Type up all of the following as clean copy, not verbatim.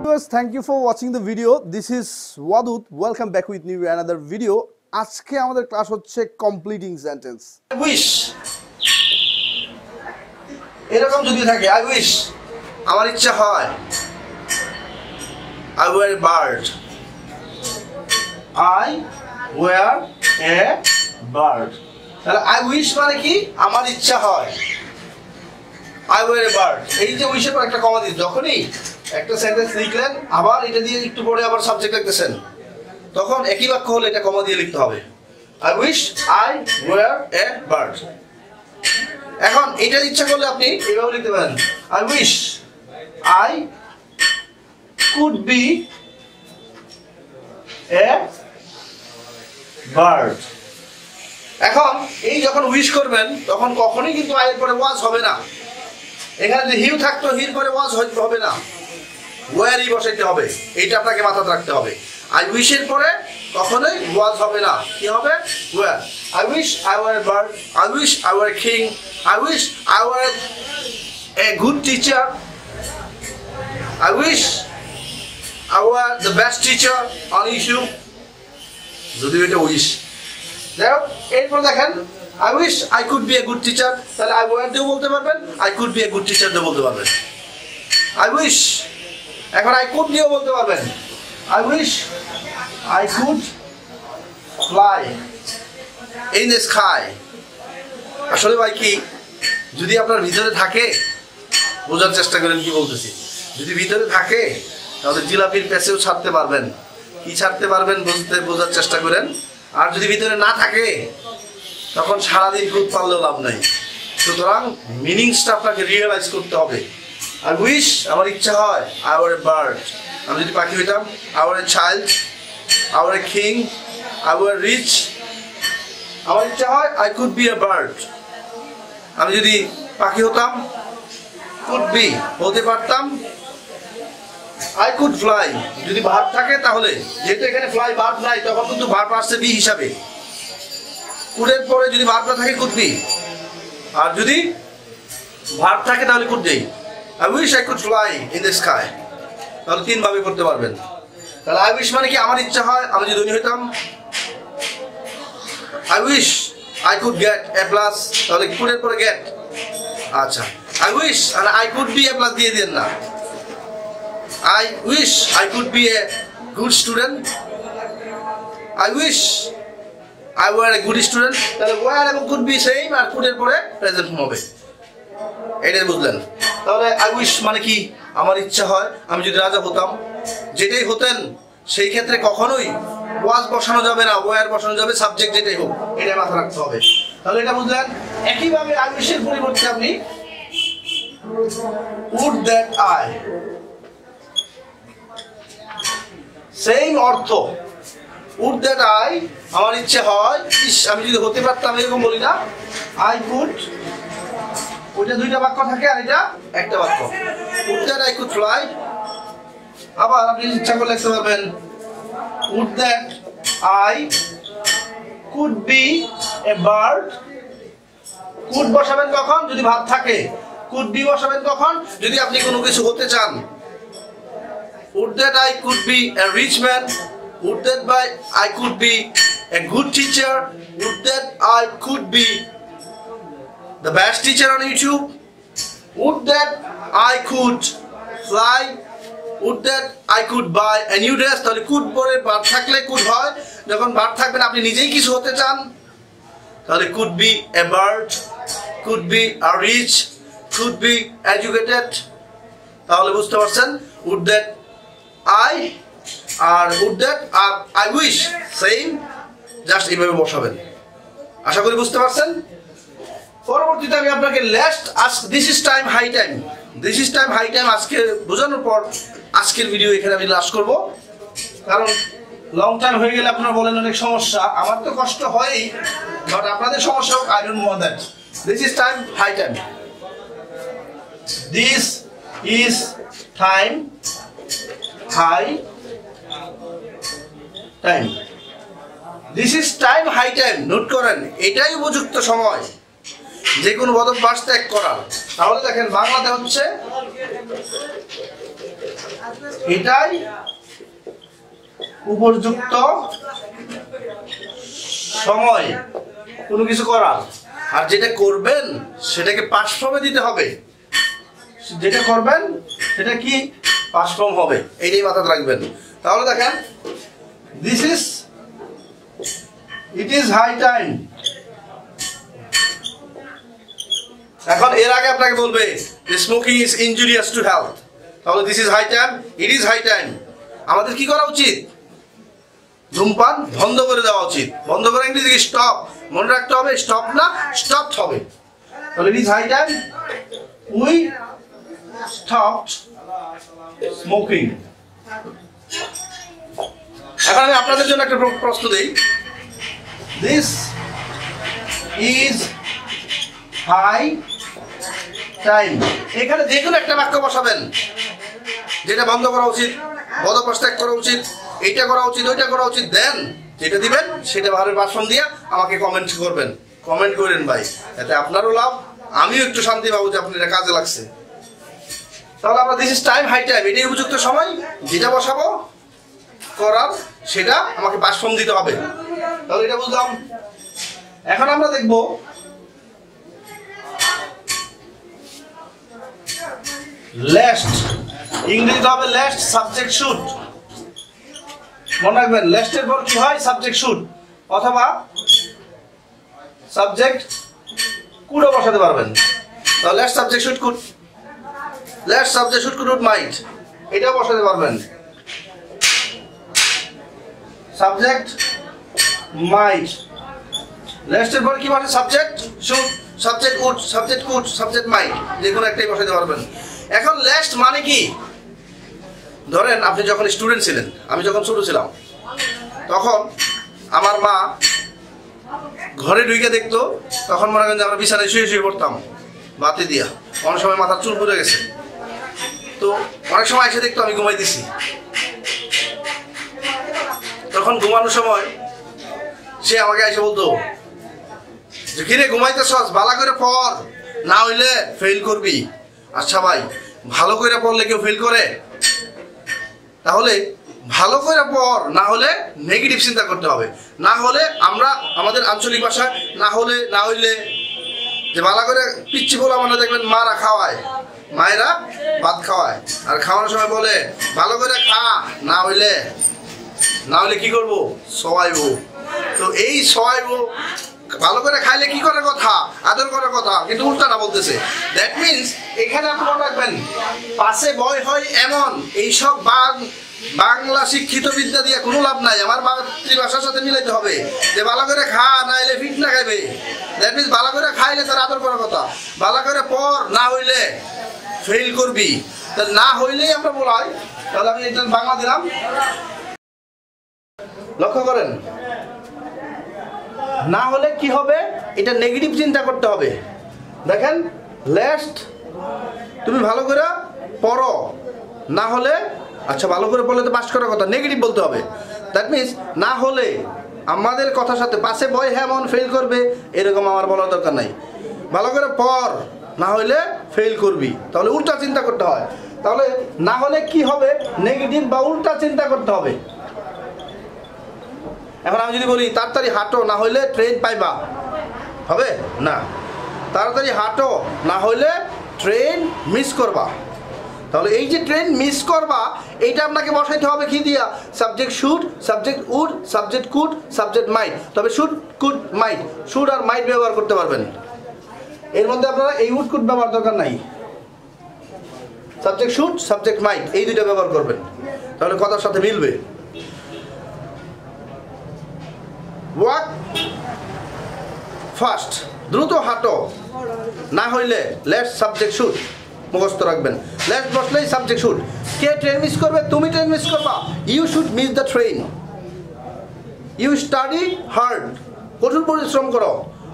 viewers, thank you for watching the video. This is Wadud. Welcome back with new another video. আজকে আমাদের class হচ্ছে completing sentence. I wish এরকম যদি থাকে I wish আমার ইচ্ছা হয় I were a bird. I were a bird. তাহলে I wish মানে কি আমার ইচ্ছা হয় I were a bird. এই যে উইশের পর একটা কমা দিই যখনই একটা সেন্টেন্স লিখলেন আবার এটা দিয়ে একটু পরে আবার সাবজেক্ট লিখতেছেন তখন একই বাক্য হলে এটা কমা দিয়ে লিখতে হবে I wish I were a bird. এখন এটা ইচ্ছা করলে আপনি এইভাবে লিখতে পারেন I wish I could be a bird. এখন এই যখন উইশ করবেন তখন কখনোই কিন্তু আই এর পরে ওয়াজ হবে না এখানে যদি হিউ থাকতো হির পরে ওয়াজ হবে না ওয়্যারই বসাইতে হবে এইটা আপনাকে মাথায় রাখতে হবে I wish এর পরে কখনোই ওয়াজ হবে না কি হবে where I wish I were a bird I wish I were a king I wish I were a good teacher I wish I were the best teacher on YouTube যদি এটা wish দেখো এরপর দেখেন I wish I could be a good teacher তাহলে I were দিয়েও বলতে পারবেন I could be a good teacher দিয়েও বলতে পারবেন I wish এখন I could দিয়েও বলতে পারবেন I wish I could fly in the sky আসলে ভাই কি যদি আপনার ভিতরে থাকে বোঝার চেষ্টা করেন কি বলতেছি যদি ভিতরে থাকে তাহলে জিলাপির প্যাচেও ছাড়তে পারবেন কি ছাড়তে পারবেন বোঝার চেষ্টা করেন আর যদি ভিতরে না থাকে তখন সারাদিন খুব পারলেও লাভ নাই সুতরাং মিনিংসটা আপনাকে রিয়েলাইজ করতে হবে I wish আমার ইচ্ছা হয় I were a bird আমি যদি পাখি হইতাম I were a child I were a king I were rich আমার ইচ্ছা হয় I could be a bird আমি যদি পাখি হতাম could be হতে পারতাম I could fly যদি ভার্ব থাকে তাহলে যেহেতু এখানে fly ভার্ব নাই তখন কিন্তু ভার্ব আসছে বি হিসাবে could এর পরে যদি ভার্ব না থাকে could be আর যদি ভার্ব থাকে তাহলে could দেই I wish I could fly in the sky তাহলে তিন ভাবে করতে পারবেন তাহলে I wish মানে কি আমার ইচ্ছা হয় আমি যদি ধনী হইতাম I wish I could get a plus তাহলে could এর পরে get আচ্ছা I wish R I could be a plus দিয়ে দেন না I wish I could be a good student I wish I were a good student তাহলে were এবং could be same R could এর পরে present form হবে এটাই বুঝলেন তাহলে I wish মানে কি আমার ইচ্ছা হয় আমি যদি রাজা হতাম যেটাই হতেন সেই ক্ষেত্রে কখনোই ওয়াজ বসানো যাবে না ওয়্যার বসানো যাবে সাবজেক্ট যেটাই হোক এটা মাথায় রাখতে হবে তাহলে এটা বুঝলেন একইভাবে I wish এর পরিবর্তে আপনি would that I সেম অর্থ would that I আমার ইচ্ছে হয় আমি যদি হতে পারতাম এরকম বলি না I could ওইটা দুইটা বাক্য থাকে আর এটা একটা বাক্য would that I could fly আবার আপনি ইচ্ছা করলে লিখতে পারবেন would that I could be a bird could বসাবেন কখন যদি ভাব থাকে could be বসাবেন কখন যদি আপনি কোনো কিছু হতে চান would that I could be a rich man would that I could be a good teacher would that I could be the best teacher on YouTube would that I could fly would that I could buy a new dress তাহলে could পরে verb থাকলে could হয় যখন verb থাকবে না আপনি নিজেই কিছু হতে চান তাহলে could be a bird could be a rich could be educated তাহলে বুঝতে পারছেন would that I আর would that I wish same just এইভাবে বসাবেন আশা করি বুঝতে পারছেন পরবর্তীতে আমি আপনাকে last this is time high time আজকে বোঝানোর পর আজকের ভিডিও এখানে আমি লাস্ট করব কারণ লং টাইম হয়ে গেলে আপনারা বলেন অনেক সমস্যা আমার তো কষ্ট হয়ই বাট আপনাদের সমস্যা হোক I don't want that this is time high time this is time high time this is time high time note করেন এটাই উপযুক্ত সময় যে কোনো বদভ্যাস ত্যাগ করার তাহলে দেখেন বাংলাতে হচ্ছে এটাই উপযুক্ত সময় কোনো কিছু করার। আর যেটা করবেন সেটাকে পাস ফর্মে দিতে হবে, যেটা করবেন সেটা কি পাস ফর্ম হবে, এইটাই মাথায় রাখবেন। তাহলে দেখেন, ইট ইজ হাই টাইম। এখন এর আগে আপনাকে বলবে smoking is injurious to health, তাহলে this is high time, it is high time. আমাদের কি করা উচিত? ধূমপান বন্ধ করে দেওয়া উচিত। বন্ধ করে ইংরেজি স্টপ, মনে রাখতে হবে, স্টপ না স্টপ হবে। তাহলে it is high time we stopped smoking. এখন আমি আপনাদের জন্য একটা প্রশ্ন দেই, দিস ইজ হাই টাইম। এখানে যে কোনো একটা বাক্য বসাবেন, যেটা বন্ধ করা উচিত, পদত্যাগ করা উচিত, এইটা করা উচিত, ওইটা করা উচিত, দেন যেটা দিবেন সেটা ভাবে ভাষণ দিয়ে আমাকে কমেন্ট করবেন। কমেন্ট করেন ভাই, এতে আপনারও লাভ, আমিও একটু শান্তি পাবো যে আপনার এটা কাজে লাগছে। তাহলে আমরা this is time, high time, এটাই উপযুক্ত সময়, যেটা বসাবো করার সেটা আমাকে ভাষণ দিতে হবে। তাহলে এটা বুঝলাম। এখন আমরা দেখব লেস্ট, ইংরেজিতে হবে লেস্ট সাবজেক্ট শুড। মনে রাখবেন, লেস্টের পর কি হয়? সাবজেক্ট শুড, অথবা সাবজেক্ট কুডও বসাতে পারবেন। তাহলে lest subject should could, lest subject should could might, এটাও বসাতে পারবেন। সাবজেক্ট মাইট, লেস্টের পর কি বসে? Subject should, subject would, subject could, subject might, যে কোনো একটাই বসাতে পারবেন। এখন লেস্ট মানে কি? ধরেন আপনি যখন স্টুডেন্ট ছিলেন, আমি যখন ছোট ছিলাম, তখন আমার মা ঘরে ঢুকে দেখতো, তখন মনে করেন যে আমরা বিছানায় শুয়ে শুয়ে পড়তাম বাতি দিয়া, অনেক সময় মাথার চুল পড়ে গেছে, তো অনেক সময় এসে দেখতো আমি ঘুমাই দিছি। তখন ঘুমানোর সময় সে আমাকে এসে বলতো যে কিরে ঘুমাইতেছস, ভালো করে পড়, না হইলে ফেল করবি। আচ্ছা ভাই, ভালো করে পড়লে কেউ ফেল করে? তাহলে ভালো করে পড়, না হলে নেগেটিভ চিন্তা করতে হবে। না হলে আমরা আমাদের আঞ্চলিক ভাষায় না হইলে যে ভালো করে পিচ্ছি বলে আমরা দেখবেন মারা খাওয়ায়, মায়েরা ভাত খাওয়ায়, আর খাওয়ানোর সময় বলে ভালো করে খা, না হইলে কি করবো? সবাইবো। তো এই সবাইবো ভালো করে খাইলে কি করার কথা? আদর করার কথা, কিন্তু উল্টাটা বলতেছে। দ্যাট মিনস এখানে আপনি মনে রাখবেন, পাশে বয় হয় এমন এইসব বাংলা শিক্ষিত বিদ্যা দিয়ে কোনো লাভ নাই। আমার মাতৃভাষার সাথে মিলাইতে হবে যে ভালো করে খা, না হইলে ফিট না খাইবে। দ্যাট মিনস ভালো করে খাইলে তার আদর করার কথা, ভালো করে পড়, না হইলে ফেল করবি। তাহলে না হইলেই আমরা বলাই। তাহলে আমি এটা বাংলা দিলাম, লক্ষ্য করেন। না হলে কি হবে? এটা নেগেটিভ চিন্তা করতে হবে। দেখেন, লেস্ট তুমি ভালো করে পড়ো, না হলে, আচ্ছা ভালো করে পড়লে তো পাস করার কথা, নেগেটিভ বলতে হবে। দ্যাট মিনস না হলে আমাদের কথার সাথে পাশে বয় হ্যাঁ মন ফেল করবে এরকম আমার বলার দরকার নাই। ভালো করে পড়, না হলে ফেল করবি। তাহলে উল্টা চিন্তা করতে হয়। তাহলে না হলে কি হবে? নেগেটিভ বা উল্টা চিন্তা করতে হবে। এখন আমি যদি বলি তাড়াতাড়ি হাঁটো, না হইলে ট্রেন পাইবা, হবে না। তাড়াতাড়ি হাঁটো, না হইলে ট্রেন মিস করবা। তাহলে এই যে ট্রেন মিস করবা, এইটা আপনাকে বসাইতে হবে কি দিয়া? Subject should, subject would, subject could, subject might. তবে শুড, কুড, মাইট, শুড আর মাইট ব্যবহার করতে পারবেন। এর মধ্যে আপনারা এই উড কুড ব্যবহার দরকার নাই। সাবজেক্ট শুড, সাবজেক্ট মাইট, এই দুইটা ব্যবহার করবেন, তাহলে কথার সাথে মিলবে। ওয়াক ফাস্ট, দ্রুত হাঁটো, না হইলে লেটস সাবজেক্ট শুড মুখস্থ রাখবেন। লেটস বসলেই সাবজেক্ট শুড। কে ট্রেন মিস করবে? তুমি ট্রেন মিস করবা। You should miss the train. You study hard, কঠোর পরিশ্রম করো।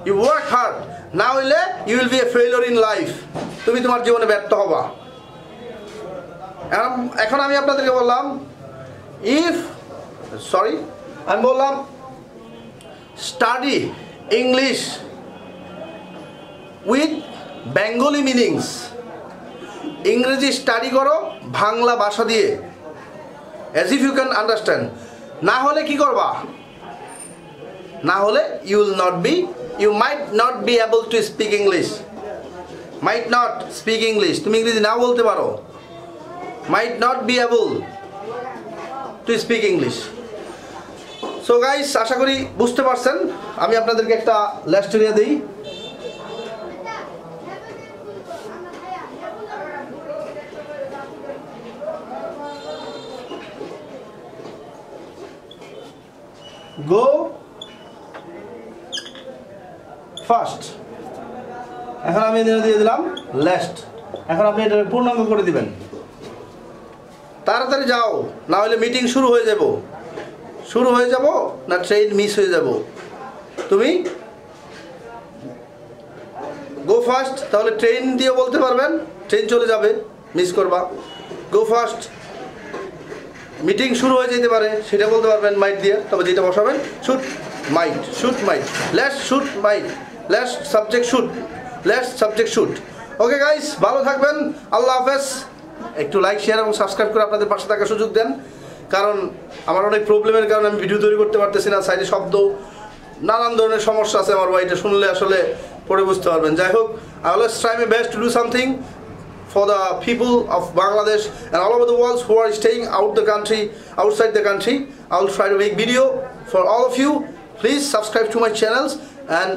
ইউ ওয়ার্ক হার্ড, না হইলে you will be a failure in life, তুমি তোমার জীবনে ব্যর্থ হবা। এখন আমি আপনাদেরকে বললাম আমি বললাম study English with Bengali meanings. ইংরেজি স্টাডি করো বাংলা ভাষা দিয়ে। As if you can understand. না হলে কি করবা? না হলে you might not be able to speak English. Might not speak English, তুমি ইংরেজি নাও বলতে পারো। Might not be able to speak English. So guys, আশা করি বুঝতে পারছেন। আমি আপনাদেরকে একটা লেস্টেরিয়া দিই। Go first. এখন আমি দিয়ে দিলাম লেস্ট। এখন আপনি এটা পূর্ণাঙ্গ করে দিবেন। তাড়াতাড়ি যাও, না হলে মিটিং শুরু হয়ে যাব না ট্রেন মিস হয়ে যাব। তুমি গো ফার্স্ট, তাহলে ট্রেন দিয়ে বলতে পারবেন, ট্রেন চলে যাবে, মিস করবা। গো ফার্স্ট, মিটিং শুরু হয়ে যেতে পারে, সেটা বলতে পারবেন মাইট দিয়ে। তবে যেটা বসাবেন shoot might, shoot might, let's shoot might, let's subject shoot, let's subject shoot. Okay guys, ভালো থাকবেন, আল্লাহ হাফেজ। একটু লাইক, শেয়ার এবং সাবস্ক্রাইব করে আপনাদের পাশে থাকার সুযোগ দেন, কারণ আমার অনেক প্রবলেমের কারণে আমি ভিডিও তৈরি করতে পারতেছি না। সাইডে শব্দ, নানান ধরনের সমস্যা আছে আমার। এটা শুনলে আসলে পরে বুঝতে পারবেন। যাই হোক, I always try my best to do something for the people of Bangladesh and all over the world who are staying outside the country. I will try to make video for all of you. Please subscribe to my channels and